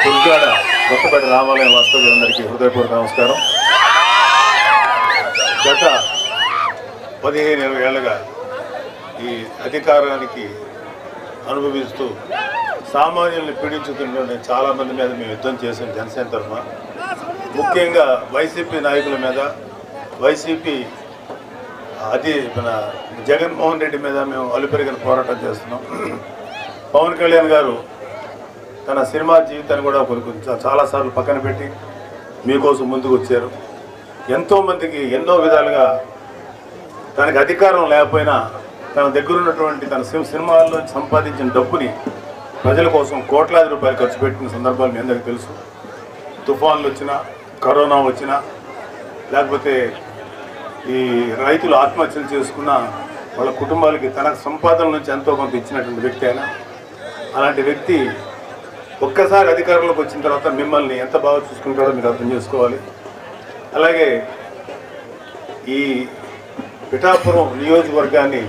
దుర్గాడ కొత్తపేట రామాలయం వాస్తవ్యులందరికీ హృదయపూర్వక నమస్కారం. గత 15-20 ఏళ్ళుగా ఈ అధికారానికి అనుభవిస్తూ సామాన్యుల్ని పీడించుతున్న చాలామంది మీద మేము యుద్ధం చేసాం జనసేన తరఫున. ముఖ్యంగా వైసీపీ నాయకుల మీద, వైసీపీ మన జగన్మోహన్ రెడ్డి మీద మేము అలుపెరిగిన పోరాటం చేస్తున్నాం. పవన్ కళ్యాణ్ గారు తన సినిమా జీవితాన్ని కూడా చాలాసార్లు పక్కన పెట్టి మీకోసం ముందుకు వచ్చారు. ఎంతోమందికి ఎన్నో విధాలుగా తనకి అధికారం లేకపోయినా తన దగ్గర ఉన్నటువంటి తన సినిమాల్లో సంపాదించిన డబ్బుని ప్రజల కోసం కోట్లాది రూపాయలు ఖర్చు పెట్టిన సందర్భాలు మీ అందరికీ తెలుసు. తుఫాన్లు వచ్చినా, కరోనా వచ్చినా, లేకపోతే ఈ రైతులు ఆత్మహత్యలు చేసుకున్న వాళ్ళ కుటుంబాలకి తన సంపాదన నుంచి ఎంతో కొంత ఇచ్చినటువంటి వ్యక్తి అయినా, అలాంటి వ్యక్తి ఒక్కసారి అధికారంలోకి వచ్చిన తర్వాత మిమ్మల్ని ఎంత బాగా చూసుకుంటారో మీరు అర్థం చేసుకోవాలి. అలాగే ఈ పిఠాపురం నియోజకవర్గాన్ని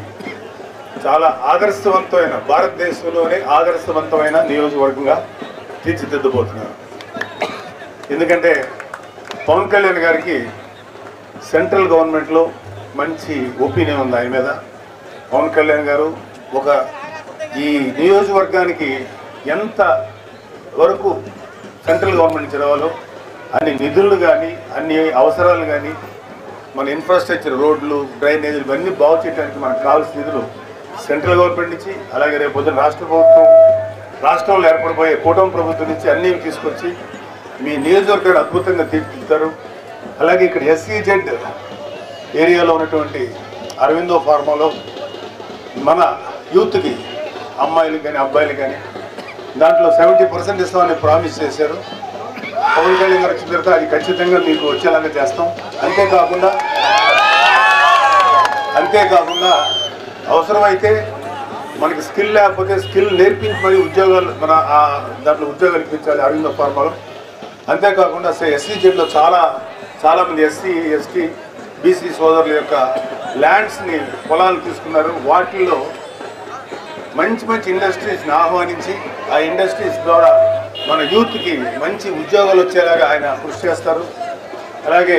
చాలా ఆదర్శవంతమైన, భారతదేశంలోనే ఆదర్శవంతమైన నియోజకవర్గంగా తీర్చిదిద్దబోతున్నారు. ఎందుకంటే పవన్ కళ్యాణ్ గారికి సెంట్రల్ గవర్నమెంట్లో మంచి ఒపీనియన్ ఉంది ఆయన మీద. పవన్ కళ్యాణ్ గారు ఈ నియోజకవర్గానికి ఎంత వరకు సెంట్రల్ గవర్నమెంట్ నుంచి రావాలో అన్ని నిధులు కానీ, అన్ని అవసరాలు కానీ, మన ఇన్ఫ్రాస్ట్రక్చర్, రోడ్లు, డ్రైనేజీలు ఇవన్నీ బాగు చేయడానికి మనకు కావాల్సిన నిధులు సెంట్రల్ గవర్నమెంట్ నుంచి, అలాగే రేపు పొద్దున రాష్ట్ర ప్రభుత్వం, రాష్ట్రంలో ఏర్పడిపోయే కూటమి ప్రభుత్వం నుంచి అన్నీ తీసుకొచ్చి మీ నియోజకవర్గాన్ని అద్భుతంగా తీర్చిదిద్దారు. అలాగే ఇక్కడ SEZ ఏరియాలో ఉన్నటువంటి అరవిందో ఫార్మాలో మన యూత్కి, అమ్మాయిలకు కానీ అబ్బాయిలకు కానీ దాంట్లో 70% ఇస్తామని ప్రామిస్ చేశారు. పవన్ కళ్యాణ్ గారు వచ్చిన తర్వాత అది ఖచ్చితంగా మీకు వచ్చేలాగా చేస్తాం. అంతేకాకుండా అవసరమైతే మనకి స్కిల్ లేకపోతే స్కిల్ నేర్పించి మరి ఉద్యోగాలు దాంట్లో ఉద్యోగాలు ఇప్పించాలి అరవిందో ఫార్మాలో. అంతేకాకుండా SEZలో చాలామంది SC, ST, BC సోదరుల యొక్క ల్యాండ్స్ని, పొలాలు తీసుకున్నారు. వాటిల్లో మంచి ఇండస్ట్రీస్ని ఆహ్వానించి ఆ ఇండస్ట్రీస్ ద్వారా మన యూత్కి మంచి ఉద్యోగాలు వచ్చేలాగా ఆయన కృషి చేస్తారు. అలాగే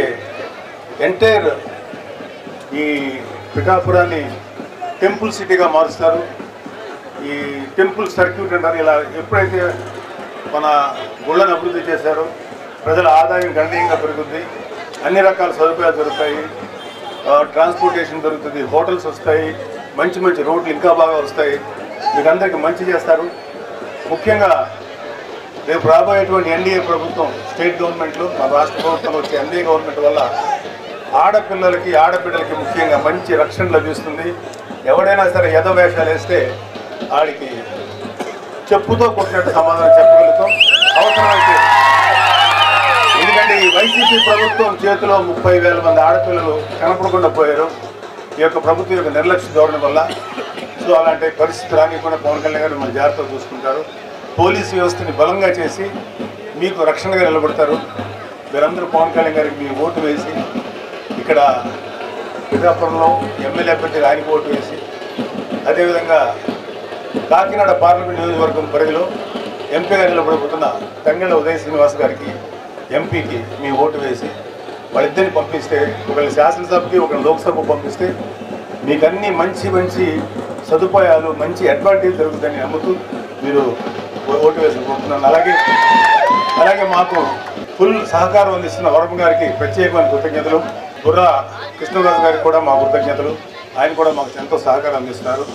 ఎంటైర్ ఈ పిఠాపురాన్ని టెంపుల్ సిటీగా మారుస్తారు. ఈ టెంపుల్ సర్క్యూట్ అంటారు. ఇలా ఎప్పుడైతే మన గుళ్ళను అభివృద్ధి చేశారో ప్రజల ఆదాయం గణనీయంగా పెరుగుతుంది. అన్ని రకాల సదుపాయాలు దొరుకుతాయి, ట్రాన్స్పోర్టేషన్ దొరుకుతుంది, హోటల్స్ వస్తాయి, మంచి రోడ్లు ఇంకా బాగా వస్తాయి. మీకు అందరికీ మంచి చేస్తారు. ముఖ్యంగా రేపు రాబోయేటువంటి NDA ప్రభుత్వం, స్టేట్ గవర్నమెంట్లు, మన రాష్ట్ర ప్రభుత్వంలో వచ్చే NDA గవర్నమెంట్ వల్ల ఆడపిల్లలకి, ఆడబిడ్డలకి ముఖ్యంగా మంచి రక్షణ లభిస్తుంది. ఎవడైనా సరే యథవేషాలు వేస్తే ఆడికి చెప్పుతో కొట్టినట్టు సమాధానం చెప్పగలుగుతాం అవసరమైతే. ఎందుకంటే ఈ వైసీపీ ప్రభుత్వం చేతిలో 30,000 మంది ఆడపిల్లలు కనపడకుండా పోయారు ఈ యొక్క ప్రభుత్వం యొక్క నిర్లక్ష్య ధోరణి వల్ల. సో అలాంటి పరిస్థితి రానికుండా పవన్ కళ్యాణ్ గారు మన జాగ్రత్తగా చూసుకుంటారు. పోలీసు వ్యవస్థని బలంగా చేసి మీకు రక్షణగా నిలబడతారు. మీరందరూ పవన్ కళ్యాణ్ గారికి మీ ఓటు వేసి ఇక్కడ పిఠాపురంలో ఎమ్మెల్యే అభ్యర్థిగా ఆయనకు ఓటు వేసి, అదేవిధంగా కాకినాడ పార్లమెంట్ నియోజకవర్గం పరిధిలో ఎంపీగా నిలబడబోతున్న తంగెళ్ళ ఉదయ్ శ్రీనివాస్ గారికి, ఎంపీకి మీ ఓటు వేసి వాళ్ళిద్దరిని పంపిస్తే, ఒకళ్ళు శాసనసభకి, ఒకళ్ళు లోక్సభకు పంపిస్తే మీకు అన్ని మంచి సదుపాయాలు, మంచి అడ్వాంటేజ్ జరుగుతుందని నమ్ముతూ మీరు ఓటు వేసి కోరుతున్నాను. అలాగే మాకు ఫుల్ సహకారం అందిస్తున్న వరమ గారికి ప్రత్యేకమైన కృతజ్ఞతలు. బుర్రా కృష్ణరాజు గారికి కూడా మా కృతజ్ఞతలు. ఆయన కూడా మాకు ఎంతో సహకారం అందిస్తున్నారు.